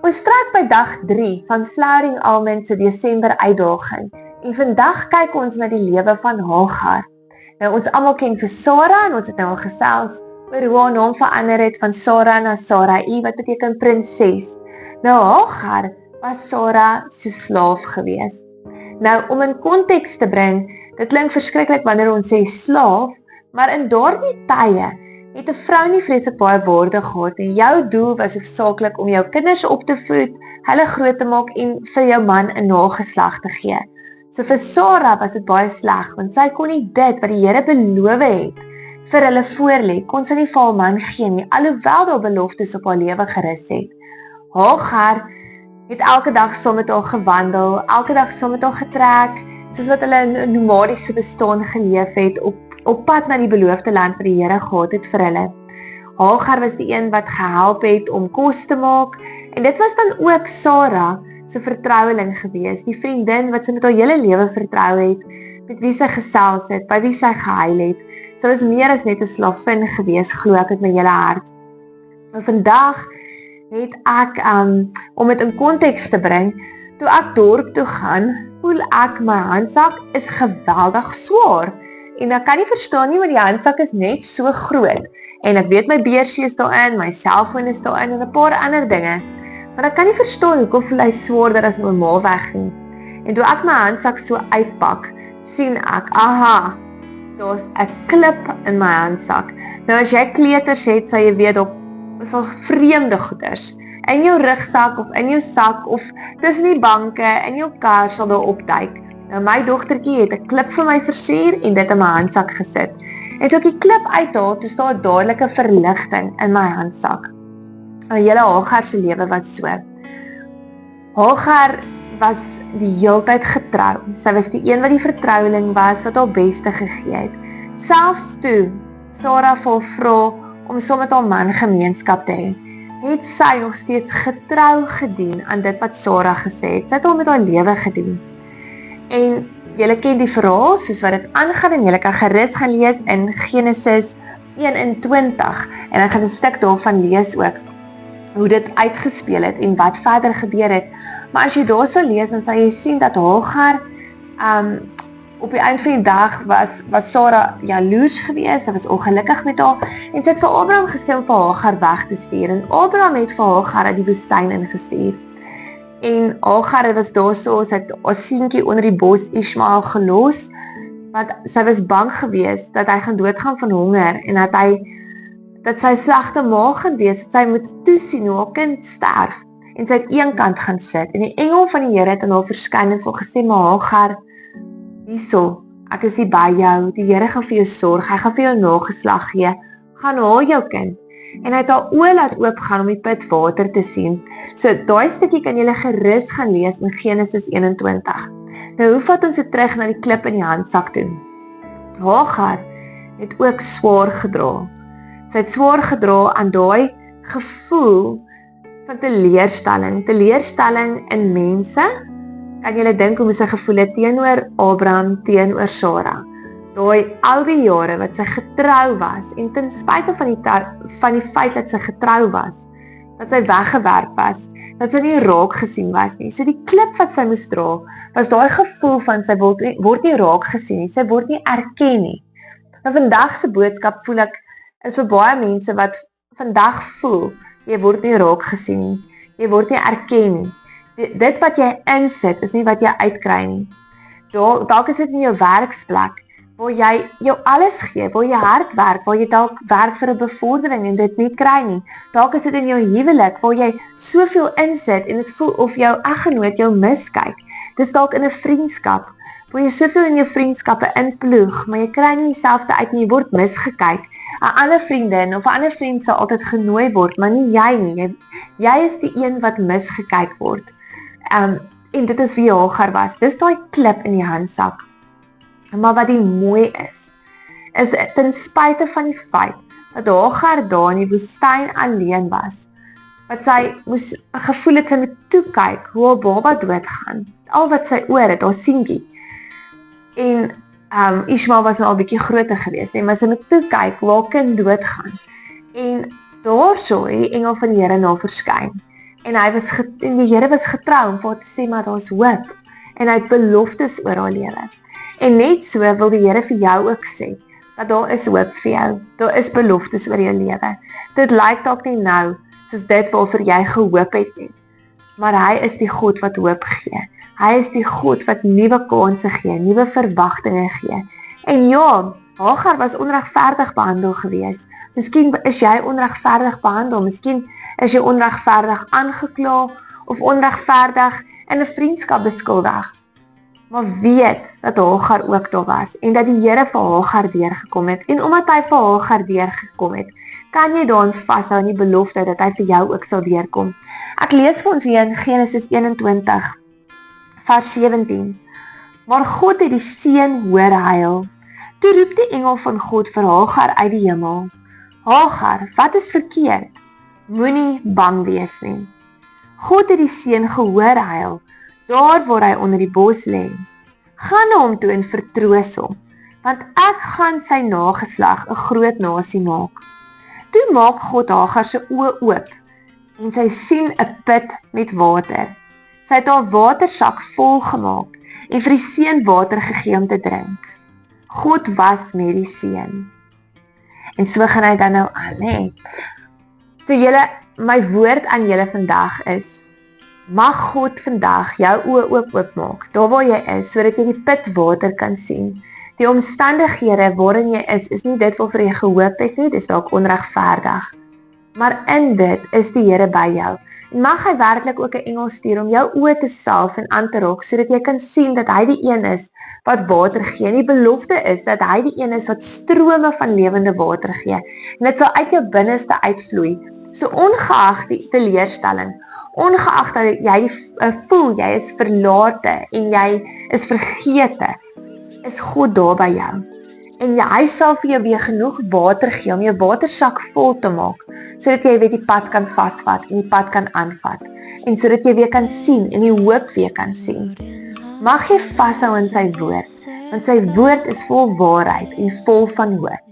Ons trek by dag 3 van Flowering Almond se Desember uitdaging en vandag kyk ons na die lewe van Hagar. Nou ons almal ken vir Sara en ons het nou al gesels oor hoe haar naam verander het van Sara na Sarai wat beteken prinses. Nou Hagar was Sara se slaaf gewees. Nou om in konteks te bring, dit klink verskriklik wanneer ons sê slaaf, maar in daardie tye het 'n vrou nie vreeslik baie waarde gehad en jou doel was hoofsaaklik om jou kinders op te voed, hulle groot te maak en vir jou man 'n nageslag te gee. So vir Sara was dit baie sleg want sy kon nie dit wat die Here beloof het vir hulle voorlê, kon sy nie vir haar man gee nie, alhoewel daar beloftes op haar lewe gerus het. Hagar het elke dag saam met haar gewandel, elke dag saam met haar getrek, soos wat hulle 'n nomadiese bestaan geleef het op pad na die beloofde land wat die Here gehad het vir hulle. Hagar was die een wat gehelp het om kos te maak en dit was dan ook Sara se vertroueling gewees, die vriendin wat sy met haar hele lewe vertrou het, met wie sy gesels het, by wie sy gehuil het. Sy was meer as net 'n slavin gewees, glo ek met my hele hart. En vandag het ek, om dit in konteks te bring, toe ek dorp toe gaan, voel ek my handsak is geweldig swaar. En ek kan nie verstaan nie, want die handsak is net so groot. En ek weet my beursie is daarin, my selfoon is daarin en 'n paar ander dinge. Maar ek kan nie verstaan hoekom voel hy swaarder as normaalweg nie. En toe ek my handsak so uitpak, sien ek, aha, daar's 'n klip in my handsak. Nou as jy kleuters het, sal jy weet, is al vreemde goeders. In jou rugsak of in jou sak of tussen die banke, in jou kar sal daar opduik. Nou my dogtertjie het 'n klip vir my versier en dit in my handsak gesit. En toe ek die klip uithaal, toe staan 'n dadelike verligting in my handsak. Nou hele Hagar se lewe was so. Hagar was die heeltyd getrou. Sy was die een wat die vertroueling was, wat haar beste gegee het. Selfs toe Sara vir haar vra om saam met haar man gemeenskap te hê, het sy nog steeds getrou gedien aan dit wat Sara gesê het. Sy het hom met haar lewe gedien. En julle ken die verhaal soos wat dit aangaan en julle kan gerus gaan lees in Genesis 21 en ek gaan 'n stuk daarvan lees ook hoe dit uitgespeel het en wat verder gebeur het. Maar as jy daar sal lees, dan sal jy sien dat Hagar op die eind van die dag was Sara jaloers geweest, sy was ongelukkig met haar en sy het vir Abraham gesê om vir Hagar weg te stuur en Abraham het vir Hagar uit die woestyn ingestuur. En Hagar was daar so, sy het haar seentjie onder die bos Ismael gelos, want sy was bang geweest dat hy gaan doodgaan van honger en dat sy slegte maag gaan wees, dat sy moet toesien hoe haar kind sterf. En sy het een kant gaan sit en die engel van die Here het aan haar verskyn en vir gesê, maar Hagar, hierso, ek is hier by jou, die Here gaan vir jou sorg, hy gaan vir jou nageslag gee, gaan haal jou kind. En hy het haar oë laat oopgaan om die put water te sien. So daai stukkie kan julle gerus gaan lees in Genesis 21. Nou hoe vat ons dit terug na die klip in die handsak toe? Hagar het ook swaar gedra. Sy het swaar gedra aan daai gevoel van teleurstelling in mense. Kan julle dink hoe sy gevoel het teenoor Abraham, teenoor Sara? Daai al die jare wat sy getrou was en ten spyte van die feit dat sy getrou was, dat sy weggewerp was, dat sy nie raak gesien was nie. So die klip wat sy moes dra, was daai gevoel van sy word nie raak gesien nie, sy word nie erken nie. Maar vandag se boodskap voel ek is vir baie mense wat vandag voel, jy word nie raak gesien nie, jy word nie erken nie. Dit wat jy insit is nie wat jy uitkry nie. Dalk is dit in jou werksplek, waar jy jou alles gee, waar jy hard werk, waar jy dalk werk vir 'n bevordering en dit nie kry nie. Dalk is dit in jou huwelik, waar jy soveel insit en dit voel of jou eggenoot jou miskyk. Dis dalk in 'n vriendskap, waar jy soveel in jou vriendskappe inploeg, maar jy kry nie dieselfde uit nie, jy word misgekyk. 'n Ander vriendin of 'n ander vriend sal altyd genooi word, maar nie jy nie. Jy is die een wat misgekyk word. En dit is wie Hagar was. Dis daai klip in die handsak. Maar wat die mooi is ten spyte van die feit dat Hagar daar in die woestyn alleen was, wat sy moes gevoel het sy moet toekyk hoe haar baba doodgaan, al wat sy oor het, haar seentjie. En Ismael was nou al 'n bietjie groter geweest, maar sy moet toekyk hoe haar kind doodgaan. En daarso het die engel van die Here na verskyn. En die Here was getrou om vir haar te sê, maar daar is hoop. En hy het beloftes oor haar lewe. En net so wil die Here vir jou ook sê, dat daar is hoop vir jou. Daar is beloftes oor jou lewe. Dit lyk dalk nie nou, soos dit waarvoor jy gehoop het nie. Maar hy is die God wat hoop gee. Hy is die God wat nuwe kansse gee, nuwe verwagtinge gee. En ja, Hagar was onregverdig behandel gewees. Miskien is jy onregverdig behandel, miskien is jy onregverdig aangekla of onregverdig in 'n vriendskap beskuldig. Maar weet dat Hagar ook daar was en dat die Here vir Hagar deurgekom het. En omdat hy vir Hagar deurgekom het, kan jy daarin vashou in die belofte dat hy vir jou ook sal deurkom. Ek lees vir ons hier in Genesis 21 vers 17. Maar God het die seun hoor huil. Toe roep die engel van God vir Hagar uit die hemel. Hagar, wat is verkeerd? Moenie bang wees nie. God het die seun gehoor huil, daar waar hy onder die bos lê. Gaan na hom toe en vertroos hom, want ek gaan sy nageslag 'n groot nasie maak. Toe maak God Hagar se oë oop en sy sien 'n put met water. Sy het haar watersak vol gemaak en vir die seun water gegee om te drink. God was met die seun. En so gaan hy dan nou aan, hè. So julle, my woord aan julle vandag is, mag God vandag jou oë oopmaak, daar waar jy is, sodat jy die put water kan sien. Die omstandighede waarin jy is nie dit waarvoor jy gehoop het nie, dis dalk onregverdig. Maar in dit is die Here by jou. En mag hy werklik ook 'n engel stuur om jou oë te salf en aan te raak, sodat jy kan sien dat hy die een is wat water gee. En die belofte is dat hy die een is wat strome van lewende water gee. En dit sal uit jou binneste uitvloei. So ongeag die teleurstelling, ongeag dat jy voel jy is verlate en jy is vergete, is God daar by jou. En hy sal vir jou weer genoeg water gee om jou watersak vol te maak, sodat jy weer die pad kan vasvat en die pad kan aanvat. En sodat jy weer kan sien en die hoop weer kan sien. Mag jy vashou in sy woord, want sy woord is vol waarheid en vol van hoop.